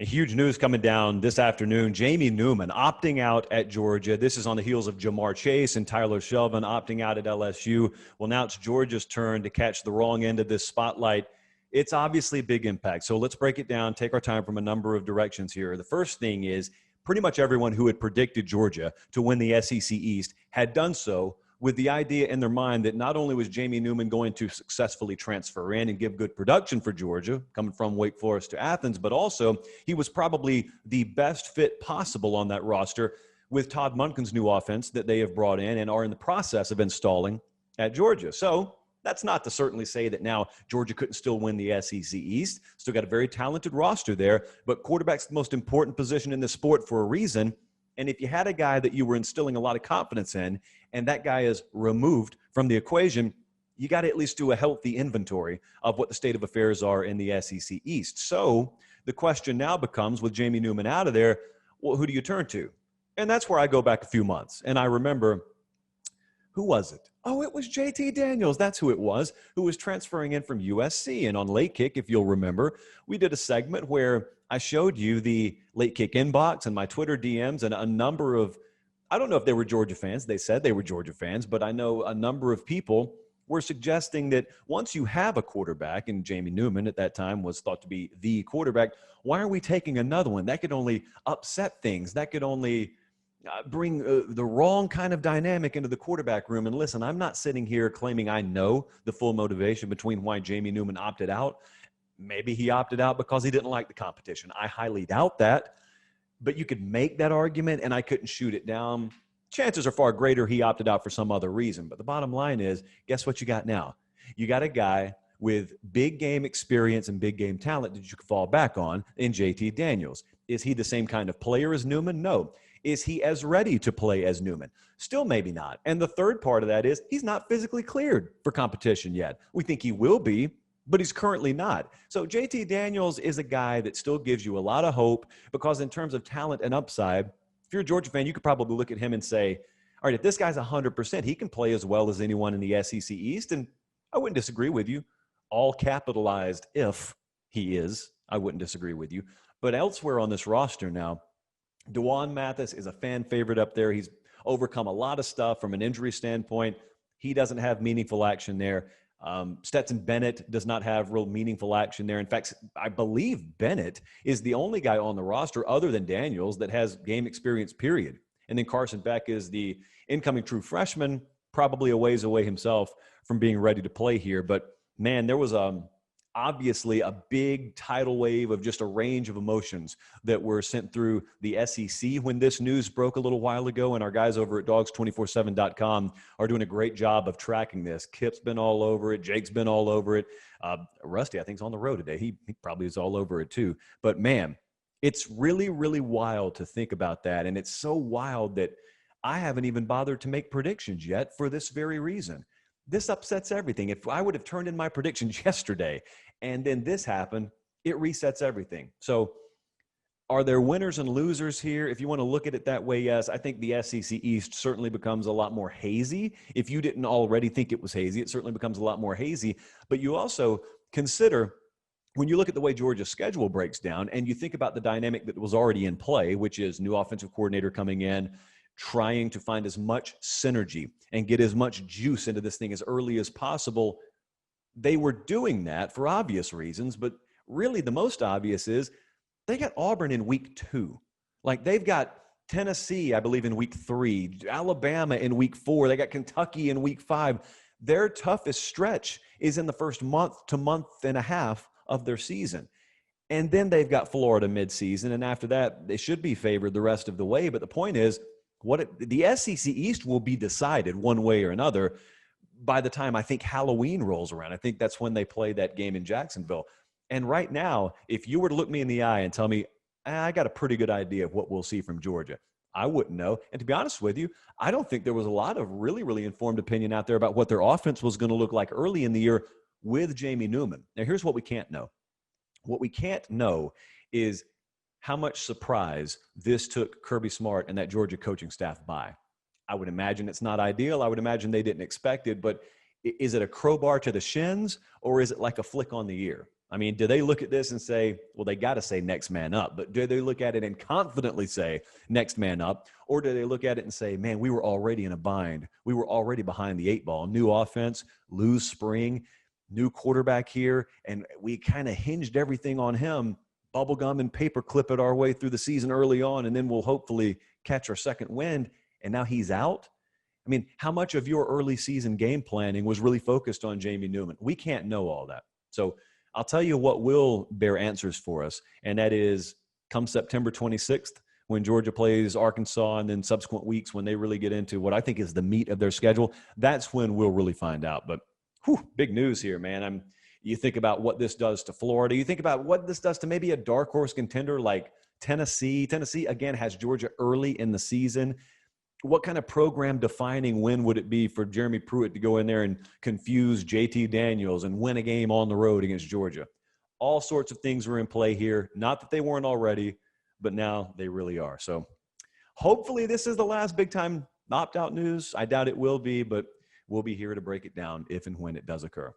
Huge news coming down this afternoon. Jamie Newman opting out at Georgia. This is on the heels of Jamar Chase and Tyler Shelvin opting out at LSU. Well, now it's Georgia's turn to catch the wrong end of this spotlight. It's obviously a big impact. So let's break it down, take our time from a number of directions here. The first thing is pretty much everyone who had predicted Georgia to win the SEC East had done so with the idea in their mind that not only was Jamie Newman going to successfully transfer in and give good production for Georgia, coming from Wake Forest to Athens, but also he was probably the best fit possible on that roster with Todd Monken's new offense that they have brought in and are in the process of installing at Georgia. So that's not to certainly say that now Georgia couldn't still win the SEC East. Still got a very talented roster there, but quarterback's the most important position in the sport for a reason. And if you had a guy that you were instilling a lot of confidence in, and that guy is removed from the equation, you got to at least do a healthy inventory of what the state of affairs are in the SEC East. So the question now becomes, with Jamie Newman out of there, well, who do you turn to? And that's where I go back a few months. And I remember, who was it? Oh, it was JT Daniels. That's who it was, who was transferring in from USC. And on Late Kick, if you'll remember, we did a segment where I showed you the Late Kick inbox and my Twitter DMs and a number of, I don't know if they were Georgia fans. They said they were Georgia fans, but I know a number of people were suggesting that once you have a quarterback, and Jamie Newman at that time was thought to be the quarterback, why are we taking another one? That could only upset things. That could only bring the wrong kind of dynamic into the quarterback room. And listen, I'm not sitting here claiming I know the full motivation between why Jamie Newman opted out. Maybe he opted out because he didn't like the competition. I highly doubt that. But you could make that argument, and I couldn't shoot it down. Chances are far greater he opted out for some other reason. But the bottom line is, guess what you got now? You got a guy with big game experience and big game talent that you can fall back on in JT Daniels. Is he the same kind of player as Newman? No. Is he as ready to play as Newman? Still maybe not. And the third part of that is he's not physically cleared for competition yet. We think he will be, but he's currently not. So JT Daniels is a guy that still gives you a lot of hope because in terms of talent and upside, if you're a Georgia fan, you could probably look at him and say, all right, if this guy's 100%, he can play as well as anyone in the SEC East. And I wouldn't disagree with you. All capitalized if he is. I wouldn't disagree with you. But elsewhere on this roster now, Dewan Mathis is a fan favorite up there. He's overcome a lot of stuff from an injury standpoint. He doesn't have meaningful action there. Stetson Bennett does not have real meaningful action there. In fact, I believe Bennett is the only guy on the roster other than Daniels that has game experience, period. And then Carson Beck is the incoming true freshman, probably a ways away himself from being ready to play here. But, man, there was obviously a big tidal wave of just a range of emotions that were sent through the SEC when this news broke a little while ago, and our guys over at dogs247.com are doing a great job of tracking this. Kip's been all over it. Jake's been all over it. Rusty, I think, is on the road today. He probably is all over it too. But, man, it's really, really wild to think about that, and it's so wild that I haven't even bothered to make predictions yet for this very reason. This upsets everything. If I would have turned in my predictions yesterday and then this happened, it resets everything. So are there winners and losers here? If you want to look at it that way, yes. I think the SEC East certainly becomes a lot more hazy. If you didn't already think it was hazy, it certainly becomes a lot more hazy. But you also consider, when you look at the way Georgia's schedule breaks down and you think about the dynamic that was already in play, which is new offensive coordinator coming in, trying to find as much synergy and get as much juice into this thing as early as possible. They were doing that for obvious reasons, but really the most obvious is they got Auburn in week 2. Like, they've got Tennessee, I believe, in week 3, Alabama in week 4. They got Kentucky in week 5. Their toughest stretch is in the first month to month and a half of their season. And then they've got Florida midseason. And after that, they should be favored the rest of the way. But the point is, the SEC East will be decided one way or another by the time I think Halloween rolls around. I think that's when they play that game in Jacksonville. And right now, if you were to look me in the eye and tell me, I got a pretty good idea of what we'll see from Georgia, I wouldn't know. And to be honest with you, I don't think there was a lot of really, really informed opinion out there about what their offense was going to look like early in the year with Jamie Newman. Now, here's what we can't know. What we can't know is how much surprise this took Kirby Smart and that Georgia coaching staff by. I would imagine it's not ideal. I would imagine they didn't expect it, but is it a crowbar to the shins or is it like a flick on the ear? I mean, do they look at this and say, well, they got to say next man up, but do they look at it and confidently say next man up? Or do they look at it and say, man, we were already in a bind. We were already behind the 8 ball. New offense, lose spring, new quarterback here, and we kind of hinged everything on him. Bubblegum and paper clip it our way through the season early on, and then we'll hopefully catch our second wind, and now he's out? I mean, how much of your early season game planning was really focused on Jamie Newman? We can't know all that. So I'll tell you what will bear answers for us, and that is come September 26th when Georgia plays Arkansas, and then subsequent weeks when they really get into what I think is the meat of their schedule. That's when we'll really find out. But big news here, man. You think about what this does to Florida. You think about what this does to maybe a dark horse contender like Tennessee. Tennessee, again, has Georgia early in the season. What kind of program defining win would it be for Jeremy Pruitt to go in there and confuse JT Daniels and win a game on the road against Georgia? All sorts of things were in play here. Not that they weren't already, but now they really are. So hopefully this is the last big time opt-out news. I doubt it will be, but we'll be here to break it down if and when it does occur.